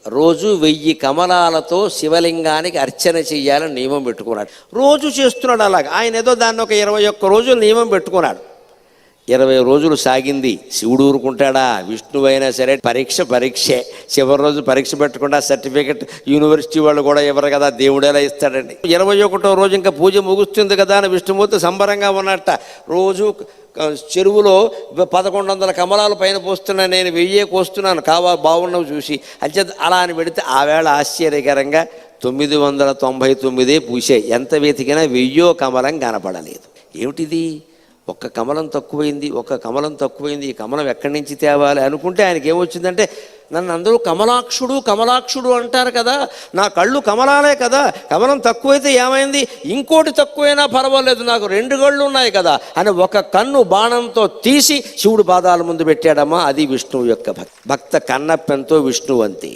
రోజు 1000 కమలాలతో శివలింగానికి అర్చన చెయ్యాలని నియమం పెట్టుకున్నాడు. రోజు చేస్తున్నాడు అలాగ. ఆయన ఏదో దాన్ని ఒక 21 రోజులు నియమం పెట్టుకున్నాడు. 20 రోజులు సాగింది. శివుడు ఊరుకుంటాడా? విష్ణువు అయినా సరే పరీక్షే. చివరి రోజు పరీక్ష పెట్టకుండా సర్టిఫికెట్ యూనివర్సిటీ వాళ్ళు కూడా ఇవ్వరు కదా, దేవుడు ఎలా ఇస్తాడండి? 21వ రోజు ఇంకా పూజ ముగుస్తుంది కదా అని విష్ణుమూర్తి సంబరంగా ఉన్నట్ట. రోజు చెరువులో 1100 కమలాలు పైన పోస్తున్నా, నేను 1000 కోస్తున్నాను, బాగున్నవి చూసి అంతే. అలా అని పెడితే ఆవేళ ఆశ్చర్యకరంగా 999 పూసాయి. ఎంత వెతికినా 1000 కమలం కనపడలేదు. ఏమిటిది? ఒక్క కమలం తక్కువైంది. ఈ కమలం ఎక్కడి నుంచి తేవాలి అనుకుంటే ఆయనకి ఏమొచ్చిందంటే, నన్ను అందరూ కమలాక్షుడు అంటారు కదా, నా కళ్ళు కమలాలే కదా, కమలం తక్కువైతే ఏమైంది, ఇంకోటి తక్కువైనా పర్వాలేదు, నాకు 2 కళ్ళు ఉన్నాయి కదా అని ఒక కన్ను బాణంతో తీసి శివుడు పాదాల ముందు పెట్టాడమ్మా. అది విష్ణువు యొక్క భక్త కన్నప్పెంతో విష్ణువు అంతే.